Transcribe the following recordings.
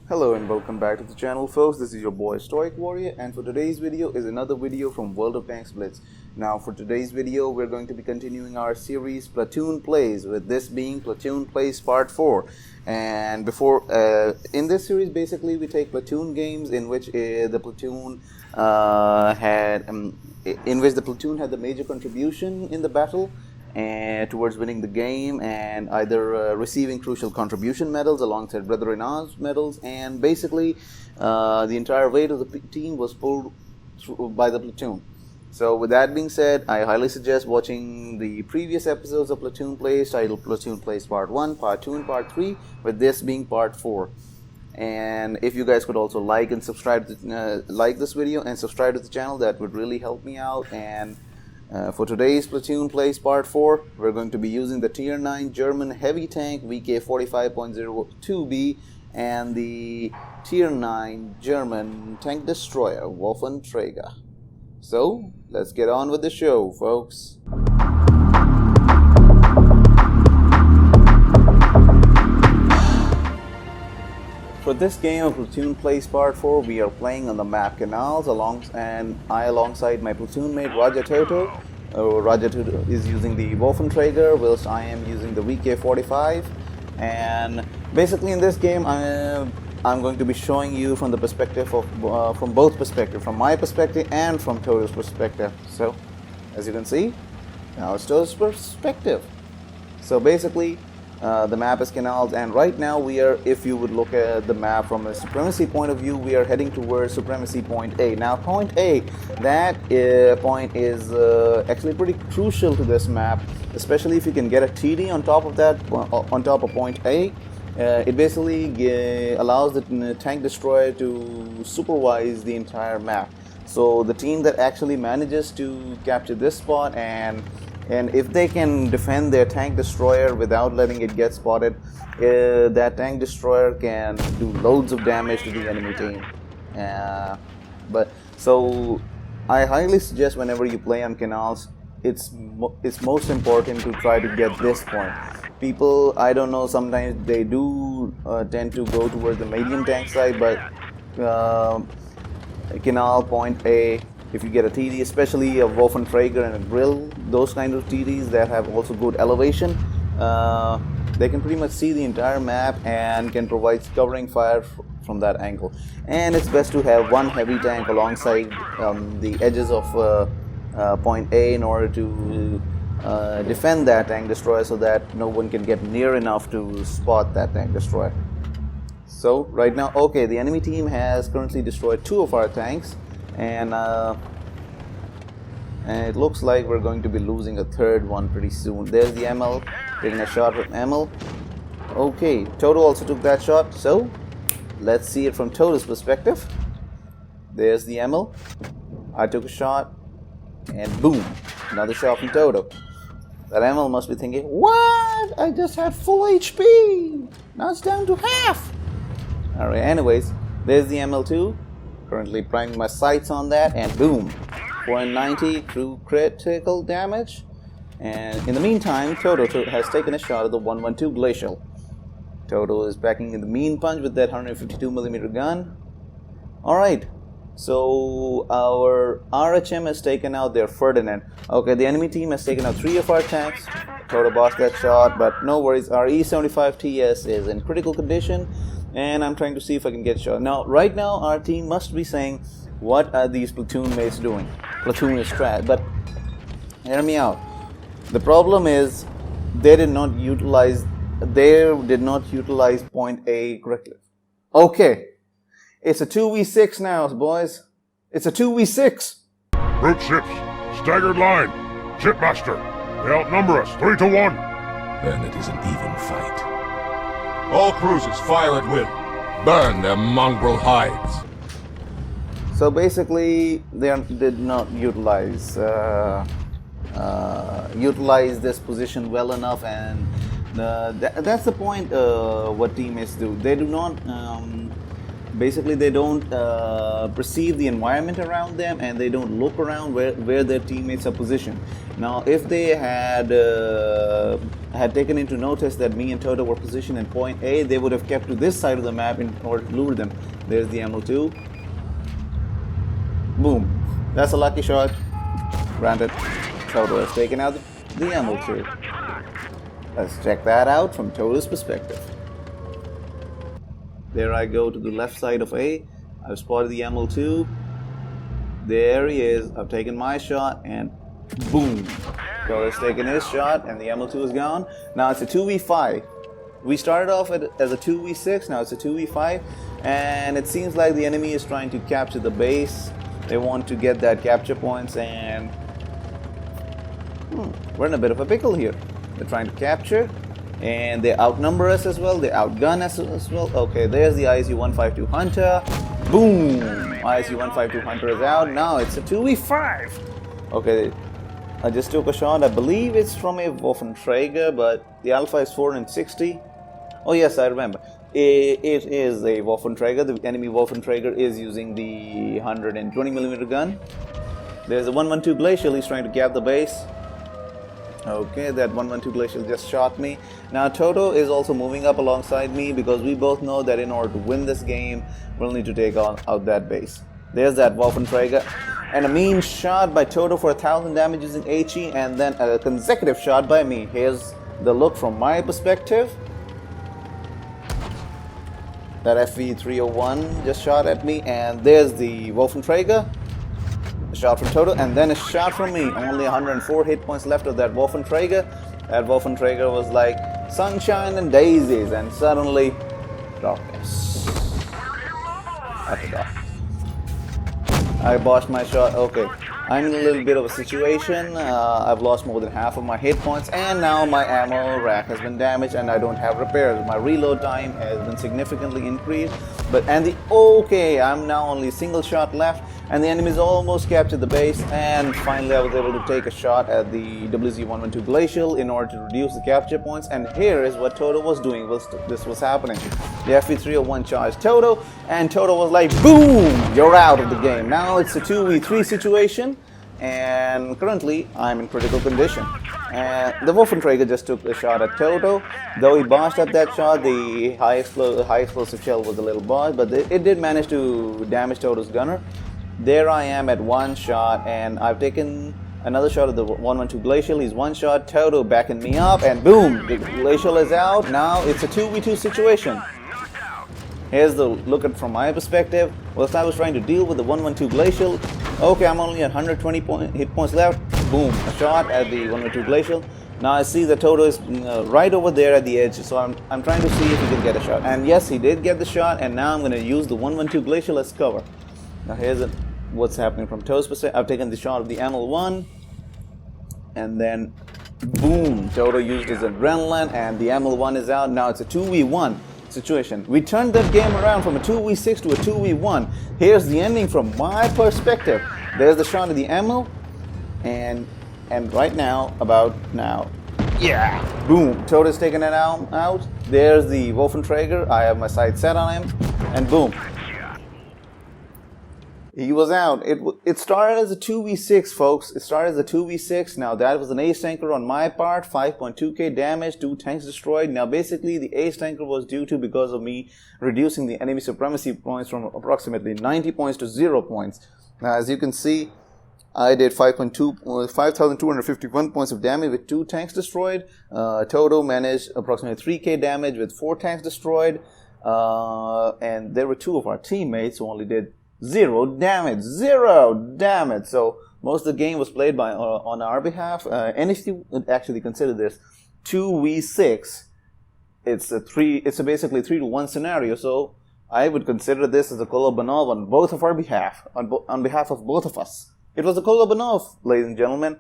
Hello and welcome back to the channel, folks. This is your boy StoicWarrior, and for today's video is another video from World of Tanks Blitz. Now for today's video we're going to be continuing our series Platoon Plays, with this being Platoon Plays Part 4. And before in this series basically we take platoon games in which the platoon had the major contribution in the battle and towards winning the game, and either receiving crucial contribution medals alongside Brother in Arms medals, and basically the entire weight of the team was pulled through by the platoon. So with that being said, I highly suggest watching the previous episodes of Platoon Plays, titled Platoon Plays Part 1, Part 2 and Part 3, with this being Part 4. And if you guys could also like and subscribe to, like this video and subscribe to the channel, that would really help me out. And for today's Platoon Plays Part 4, we're going to be using the Tier 9 German heavy tank VK45.02B and the Tier 9 German tank destroyer warthunder. So, let's get on with the show, folks. For this game of Platoon Plays Part 4, we are playing on the map Canals, alongside my platoon mate Raja Toto. Raja Toto is using the warthunder, whilst I am using the VK45. And basically in this game, I'm going to be showing you from the perspective of from both perspectives, from my perspective and from Toto's perspective. So, as you can see, now it's Toto's perspective. So basically, the map is Canals, and right now we are, if you would look at the map from a supremacy point of view, we are heading towards supremacy point A. Now point A, that point is actually pretty crucial to this map, especially if you can get a TD on top of that, on top of point A. It basically allows the tank destroyer to supervise the entire map. So the team that actually manages to capture this spot, and if they can defend their tank destroyer without letting it get spotted, that tank destroyer can do loads of damage to the enemy team. So I highly suggest whenever you play on Canals, it's most important to try to get this point. People, I don't know, sometimes they do tend to go towards the medium tank side, but Canal point A, if you get a TD, especially a warthunder and a grill, those kind of TDs that have also good elevation, they can pretty much see the entire map and can provide covering fire from that angle. And it's best to have one heavy tank alongside the edges of point A in order to defend that tank destroyer, so that no one can get near enough to spot that tank destroyer. So right now, okay, the enemy team has currently destroyed 2 of our tanks, and it looks like we're going to be losing a 3rd one pretty soon. There's the ML, taking a shot with ML. Okay, Toto also took that shot, so let's see it from Toto's perspective. There's the ML. I took a shot, and boom, another shot from Toto. That ML must be thinking, what? I just had full HP! Now it's down to half! Alright, anyways, there's the ML2. Currently priming my sights on that, and boom, 490 true critical damage. And in the meantime, Toto has taken a shot at the 112 Glacial. Toto is packing in the mean punch with that 152mm gun. Alright, so our RHM has taken out their Ferdinand. Okay, the enemy team has taken out 3 of our tanks. Toto bossed that shot, but no worries, our E75 TS is in critical condition, and I'm trying to see if I can get shot. Now, right now, our team must be saying, what are these platoon mates doing? Platoon is trash. But hear me out. The problem is they did not utilize point A correctly. Okay, it's a 2v6 now, boys. It's a 2v6. Brute ships, staggered line, shipmaster. They outnumber us 3-1. Then it is an even fight. All cruisers, fire at will. Burn their mongrel hides. So basically, they did not utilize this position well enough, and that's the point. What teammates do, they do not basically they don't perceive the environment around them, and they don't look around where their teammates are positioned. Now if they had had taken into notice that me and Toto were positioned in point A, they would have kept to this side of the map in order to lure them. There's the ML2. Boom. That's a lucky shot. Granted, Toto has taken out the ML2. Let's check that out from Toto's perspective. There I go to the left side of A. I've spotted the ML2. There he is. I've taken my shot and boom. Toto's taken his shot and the ML2 is gone. Now it's a 2v5. We started off as a 2v6, now it's a 2v5. And it seems like the enemy is trying to capture the base. They want to get that capture points and we're in a bit of a pickle here. They're trying to capture and they outnumber us as well. They outgun us as well. Okay, there's the ISU-152 Hunter. Boom! ISU-152 Hunter is out. Now it's a 2v5. Okay, I just took a shot. I believe it's from a Waffenträger, but the alpha is 460. Oh yes, I remember. It is a Waffenträger. The enemy Waffenträger is using the 120mm gun. There's a 112 Glacial. He's trying to cap the base. Okay, that 112 Glacial just shot me. Now Toto is also moving up alongside me because we both know that in order to win this game, we'll need to take out that base. There's that Waffenträger. And a mean shot by Toto for 1000 damage using HE, and then a consecutive shot by me. Here's the look from my perspective. That FV301 just shot at me, and there's the Waffenträger. A shot from Toto, and then a shot from me. Only 104 hit points left of that Waffenträger. That Waffenträger was like sunshine and daisies, and suddenly darkness. After dark. I botched my shot. Okay, I'm in a little bit of a situation. I've lost more than half of my hit points, and now my ammo rack has been damaged, and I don't have repairs. My reload time has been significantly increased. Okay, I'm now only a single shot left, and the enemies almost captured the base. And finally, I was able to take a shot at the WZ-112 Glacial in order to reduce the capture points. And here is what Toto was doing. This was happening. The FV301 charged Toto, and Toto was like, "Boom! You're out of the game." Now it's a 2v3 situation, and currently I'm in critical condition. The Waffenträger just took a shot at Toto. Though he botched up that shot, the high explosive shell was a little botched, but it did manage to damage Toto's gunner. There I am at one shot, and I've taken another shot of the 112 Glacial. He's one shot. Toto backing me up, and boom, the Glacial is out. Now it's a 2v2 situation. Here's the look at from my perspective. Whilst I was trying to deal with the 112 Glacial, okay, I'm only at 120 hit points left. Boom, a shot at the 112 Glacial. Now I see that Toto is right over there at the edge, so I'm trying to see if he can get a shot. And yes, he did get the shot, and now I'm going to use the 112 Glacial as cover. Now here's what's happening from Toto's perspective. I've taken the shot of the ML1, and then boom, Toto used his adrenaline, and the ML1 is out. Now it's a 2v1 situation. We turned that game around from a 2v6 to a 2v1. Here's the ending from my perspective. There's the shot of the ML, and right now, about now, yeah, boom, Toto's taking it out. There's the Waffenträger. I have my sights set on him, and boom, he was out. It started as a 2v6, folks. It started as a 2v6. Now that was an ace tanker on my part, 5.2k damage, 2 tanks destroyed. Now basically the ace tanker was due to because of me reducing the enemy supremacy points from approximately 90 points to 0 points. Now as you can see, I did 5,251 points of damage with 2 tanks destroyed. Toto managed approximately 3k damage with 4 tanks destroyed. And there were 2 of our teammates who only did 0 damage. So most of the game was played by on our behalf. And if you would actually consider this 2v6, it's a basically 3-to-1 scenario. So I would consider this as a Kolobanov on both of our behalf, on behalf of both of us. It was a Kolobanov, ladies and gentlemen.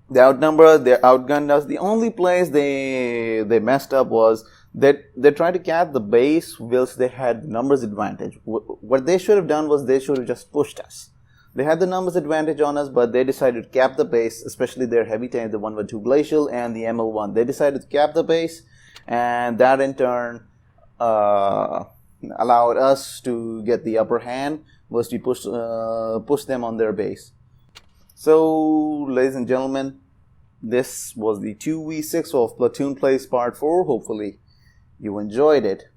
They outnumbered, they outgunned us. The only place they messed up was that they tried to cap the base whilst they had numbers advantage. What they should have done was they should have just pushed us. They had the numbers advantage on us, but they decided to cap the base, especially their heavy tank, the 112 Glacial and the ML1. They decided to cap the base, and that in turn allowed us to get the upper hand once we push them on their base. So, ladies and gentlemen, this was the 2v6 of Platoon Plays Part 4. Hopefully you enjoyed it.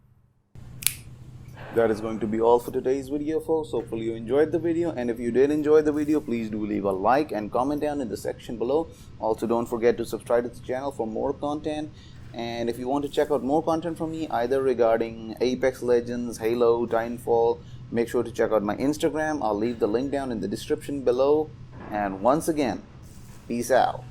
That is going to be all for today's video, folks. Hopefully you enjoyed the video, and if you did enjoy the video, please do leave a like and comment down in the section below. Also, don't forget to subscribe to the channel for more content. And if you want to check out more content from me, either regarding Apex Legends, Halo, Titanfall, make sure to check out my Instagram. I'll leave the link down in the description below. And once again, peace out.